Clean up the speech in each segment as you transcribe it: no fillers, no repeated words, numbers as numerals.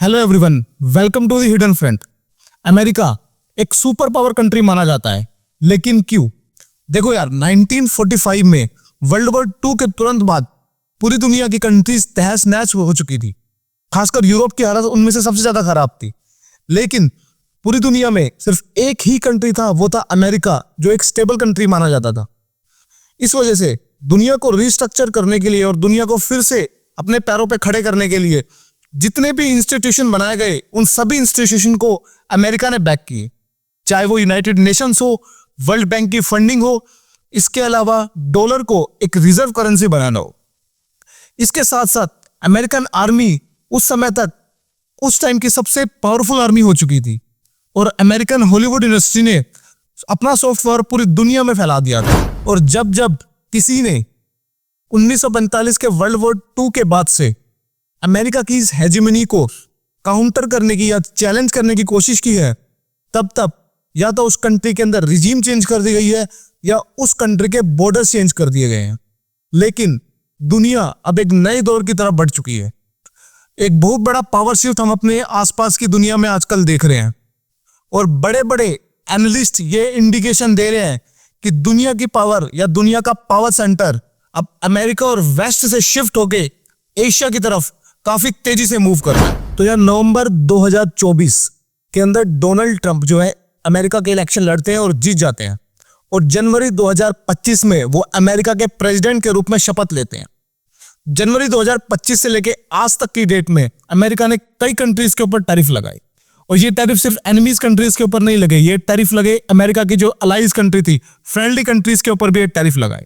Hello everyone, welcome to the hidden front. America एक super power country माना जाता है, लेकिन क्यों? देखो यार, 1945 में वर्ल्ड वॉर 2 के तुरंत बाद पूरी दुनिया की कंट्रीज तहस नहस हो चुकी थी। खासकर यूरोप की हालत उनमें से सबसे ज्यादा खराब थी। लेकिन पूरी दुनिया में सिर्फ एक ही कंट्री था, वो था अमेरिका, जो एक स्टेबल कंट्री माना जाता था। इस वजह से दुनिया को रिस्ट्रक्चर करने के लिए और दुनिया को फिर से अपने पैरों पे खड़े करने के लिए जितने भी इंस्टीट्यूशन बनाए गए, उन सभी इंस्टीट्यूशन को अमेरिका ने बैक किए। चाहे वो यूनाइटेड नेशंस हो, वर्ल्ड बैंक की फंडिंग हो, इसके अलावा डॉलर को एक रिजर्व करेंसी बनाना हो। इसके साथ साथ अमेरिकन आर्मी उस समय तक उस टाइम की सबसे पावरफुल आर्मी हो चुकी थी और अमेरिकन हॉलीवुड इंडस्ट्री ने अपना सॉफ्टवेयर पूरी दुनिया में फैला दिया था। और जब जब किसी ने 1945 के वर्ल्ड वॉर 2 के बाद से अमेरिका की इस हेजिमनी को काउंटर करने की या चैलेंज करने की कोशिश की है, तब तब या तो उस कंट्री के अंदर रिजीम चेंज कर दी गई है या उस कंट्री के बॉर्डर्स चेंज कर दिए गए हैं। लेकिन दुनिया अब एक नए दौर की तरफ बढ़ चुकी है। एक बहुत बड़ा पावर शिफ्ट हम अपने आसपास की दुनिया में आजकल देख रहे हैं और बड़े बड़े एनालिस्ट ये इंडिकेशन दे रहे हैं कि दुनिया की पावर या दुनिया का पावर सेंटर अब अमेरिका और वेस्ट से शिफ्ट होके एशिया की तरफ काफी तेजी से मूव कर रहा है। तो यार, नवंबर 2024 के अंदर डोनाल्ड ट्रंप जो है अमेरिका के इलेक्शन लड़ते हैं और जीत जाते हैं और जनवरी 2025 में वो अमेरिका के प्रेसिडेंट के रूप में शपथ लेते हैं। जनवरी 2025 से लेके आज तक की डेट में अमेरिका ने कई कंट्रीज के ऊपर टैरिफ लगाई और ये टैरिफ सिर्फ एनिमीज कंट्रीज के ऊपर नहीं लगे, ये टैरिफ लगे अमेरिका की जो अलाइज कंट्री थी, फ्रेंडली कंट्रीज के ऊपर भी टैरिफ लगाए।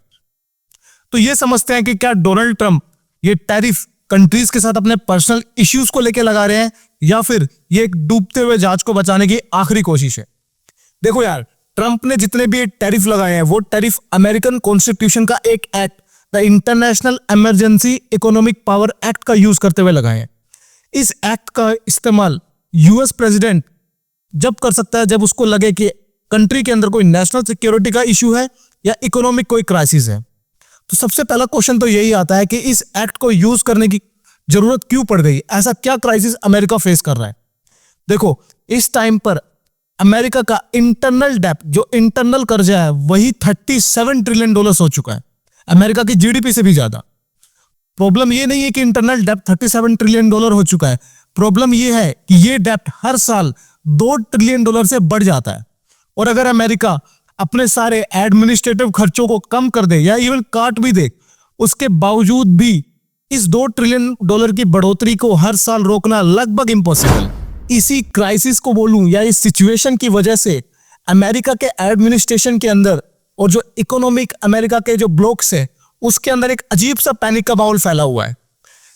तो ये समझते हैं कि क्या डोनाल्ड ट्रंप ये टैरिफ कंट्रीज के साथ अपने पर्सनल इश्यूज को लेकर लगा रहे हैं या फिर ये एक डूबते हुए जहाज को बचाने की आखिरी कोशिश है। देखो यार, ट्रंप ने जितने भी टैरिफ लगाए हैं वो टैरिफ अमेरिकन कॉन्स्टिट्यूशन का एक act, the international emergency economic power act का यूज करते हुए लगाए हैं। इस एक्ट का इस्तेमाल यूएस प्रेसिडेंट जब कर सकता है जब उसको लगे कि कंट्री के अंदर कोई नेशनल सिक्योरिटी का इश्यू है या इकोनॉमिक कोई क्राइसिस है। तो सबसे पहला क्वेश्चन तो यही आता है कि इस एक्ट को यूज करने की जरूरत क्यों पड़ गई? ऐसा क्या क्राइसिस अमेरिका फेस कर रहा है? देखो, इस टाइम पर अमेरिका का इंटरनल डेब्ट, जो इंटरनल कर्जा है, वही $37 ट्रिलियन हो चुका है, अमेरिका की जीडीपी से भी ज्यादा। प्रॉब्लम ये नहीं है कि इंटरनल डेब्ट $37 ट्रिलियन हो चुका है, प्रॉब्लम ये है कि ये डेब्ट हर साल $2 ट्रिलियन से बढ़ जाता है। और अगर अमेरिका अपने सारे एडमिनिस्ट्रेटिव खर्चों को कम कर दे या इवन काट भी दे, उसके बावजूद भी इस $2 ट्रिलियन की बढ़ोतरी को हर साल रोकना लगभग इम्पॉसिबल। इसी क्राइसिस को बोलूं या इस सिचुएशन की वजह से अमेरिका के एडमिनिस्ट्रेशन के अंदर और जो इकोनॉमिक अमेरिका के जो ब्लॉक्स है उसके अंदर एक अजीब सा पैनिक का माहौल फैला हुआ है,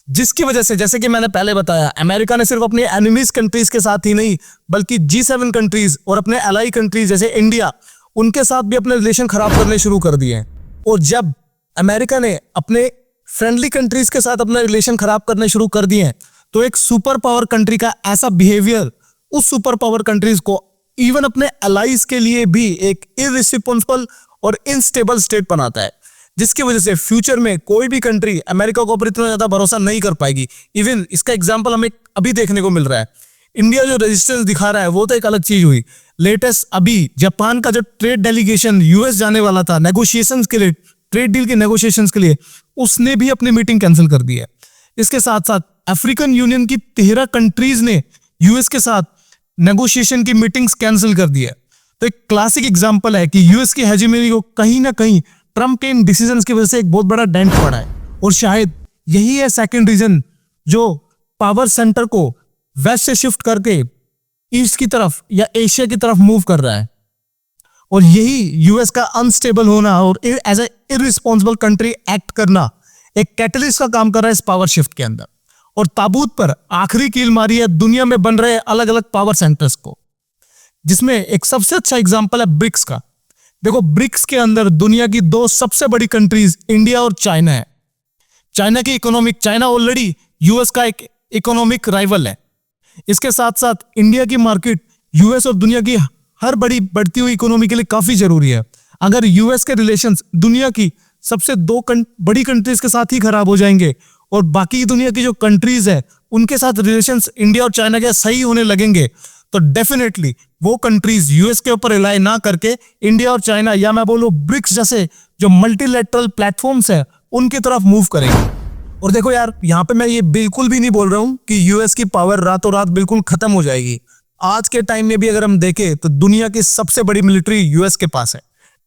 जिसकी वजह से, जैसे कि मैंने पहले बताया, अमेरिका ने सिर्फ अपनी एनिमीज कंट्रीज के साथ ही नहीं बल्कि G7 कंट्रीज और अपने एलाई कंट्रीज जैसे इंडिया, उनके साथ भी अपने रिलेशन खराब करने शुरू कर दिए हैं। और जब अमेरिका ने अपने फ्रेंडली कंट्रीज के साथ अपने रिलेशन खराब करने शुरू कर दिए हैं, तो एक सुपर पावर कंट्री का ऐसा बिहेवियर उस सुपर पावर कंट्रीज को इवन अपने अलाइज के लिए भी एक इररिस्पॉन्सिबल और इनस्टेबल स्टेट बनाता है, जिसकी वजह से फ्यूचर में कोई भी कंट्री अमेरिका के ऊपर इतना ज्यादा भरोसा नहीं कर पाएगी। इवन इसका एग्जाम्पल हमें अभी देखने को मिल रहा है। इंडिया जो रेजिस्टेंस दिखा रहा है वो तो एक अलग चीज हुई, लेटेस्ट अभी जापान का जो ट्रेड डेलीगेशन यूएस जाने वाला था नेगोशिएशंस के लिए, ट्रेड डील के नेगोशिएशंस के लिए, उसने भी अपनी मीटिंग कैंसिल कर दी है। इसके साथ साथ अफ्रीकन यूनियन की 13 कंट्रीज ने यूएस के साथ नेगोशिएशन की मीटिंग्स कैंसिल कर दी है। तो एक क्लासिक एग्जांपल है कि यूएस की हेजेमनी को कहीं ना कहीं ट्रंप के इन डिसीजंस की वजह से एक बहुत बड़ा डेंट पड़ा है। और शायद यही है सेकंड रीजन जो पावर सेंटर को वेस्ट से शिफ्ट करके ईस्ट की तरफ या एशिया की तरफ मूव कर रहा है। और यही यूएस का अनस्टेबल होना और as a irresponsible country act करना एक कैटलिस्ट का काम कर रहा है इस पावर शिफ्ट के अंदर। और ताबूत पर आखिरी कील मारी है दुनिया में बन रहे अलग अलग पावर सेंटर्स को, जिसमें एक सबसे अच्छा एग्जांपल है ब्रिक्स का। देखो, ब्रिक्स के अंदर दुनिया की 2 सबसे बड़ी कंट्रीज इंडिया और चाइना है। चाइना ऑलरेडी यूएस का एक इकोनॉमिक राइवल है। इसके साथ साथ इंडिया की मार्केट यूएस और दुनिया की हर बड़ी बढ़ती हुई इकोनॉमी के लिए काफी जरूरी है। अगर यूएस के रिलेशंस दुनिया की सबसे 2 बड़ी कंट्रीज के साथ ही खराब हो जाएंगे और बाकी दुनिया की जो कंट्रीज है उनके साथ रिलेशंस इंडिया और चाइना के सही होने लगेंगे, तो डेफिनेटली वो कंट्रीज यूएस के ऊपर रिलाई ना करके इंडिया और चाइना, या मैं बोलूं ब्रिक्स जैसे जो मल्टीलेटरल प्लेटफॉर्म्स है उनकी तरफ मूव करेंगे। और देखो यार, यहाँ पे मैं ये बिल्कुल भी नहीं बोल रहा हूं कि यूएस की पावर रातों रात बिल्कुल खत्म हो जाएगी। आज के टाइम में भी अगर हम देखें तो दुनिया की सबसे बड़ी मिलिट्री यूएस के पास है,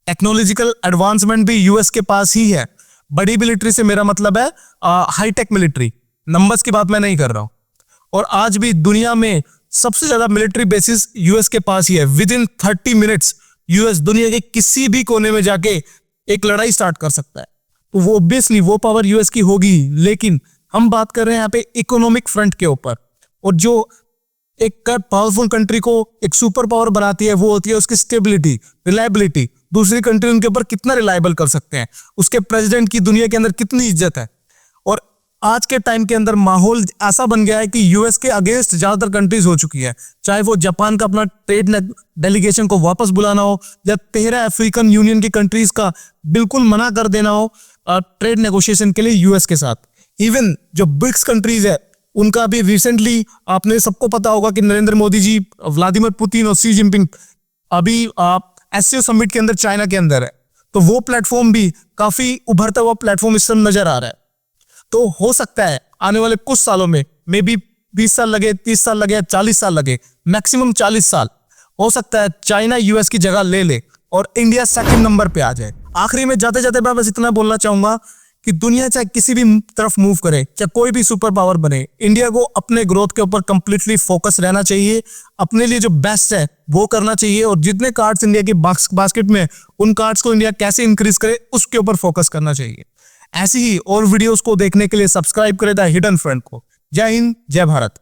टेक्नोलॉजिकल एडवांसमेंट भी यूएस के पास ही है। बड़ी मिलिट्री से मेरा मतलब है हाईटेक मिलिट्री, नंबर्स की बात मैं नहीं कर रहा हूं। और आज भी दुनिया में सबसे ज्यादा मिलिट्री बेसिस यूएस के पास ही है। विद इन 30 मिनट्स यूएस दुनिया के किसी भी कोने में जाके एक लड़ाई स्टार्ट कर सकता है। तो वो ऑब्वियसली वो पावर यूएस की होगी, लेकिन हम बात कर रहे हैं यहाँ पे इकोनॉमिक फ्रंट के ऊपर। और जो एक पावरफुल कंट्री को एक सुपर पावर बनाती है वो होती है उसकी स्टेबिलिटी, रिलायबिलिटी। दूसरी कंट्री उनके ऊपर कितना रिलायबल कर सकते हैं, उसके प्रेसिडेंट की दुनिया के अंदर कितनी इज्जत है। और आज के टाइम के अंदर माहौल ऐसा बन गया है कि यूएस के अगेंस्ट ज्यादातर कंट्रीज हो चुकी है, चाहे वो जापान का अपना ट्रेड डेलीगेशन को वापस बुलाना हो, या 13 अफ्रीकन यूनियन की कंट्रीज का बिल्कुल मना कर देना हो ट्रेड नेगोशिएशन के लिए यूएस के साथ। इवन जो ब्रिक्स कंट्रीज है उनका भी रिसेंटली आपने सबको पता होगा कि नरेंद्र मोदी जी, व्लादिमीर पुतिन और शी जिनपिंग अभी एससीओ समिट के अंदर चाइना के अंदर है। तो वो प्लेटफॉर्म भी काफी उभरता हुआ प्लेटफॉर्म इस समय नजर आ रहा है। तो हो सकता है आने वाले कुछ सालों में, मे बी 20 साल लगे, 30 साल लगे, 40 साल लगे, मैक्सिमम 40 साल, हो सकता है चाइना यूएस की जगह ले ले और इंडिया सेकंड नंबर पे आ जाए। आखिरी में जाते जाते मैं बस इतना बोलना चाहूंगा कि दुनिया चाहे किसी भी तरफ मूव करे, चाहे कोई भी सुपर पावर बने, इंडिया को अपने ग्रोथ के ऊपर कंप्लीटली फोकस रहना चाहिए। अपने लिए जो बेस्ट है वो करना चाहिए, और जितने कार्ड्स इंडिया की बास्केट में, उन कार्ड्स को इंडिया कैसे इंक्रीज करे उसके ऊपर फोकस करना चाहिए। ऐसी ही और वीडियोस को देखने के लिए सब्सक्राइब करें द हिडन फ्रंट को। जय हिंद, जय भारत।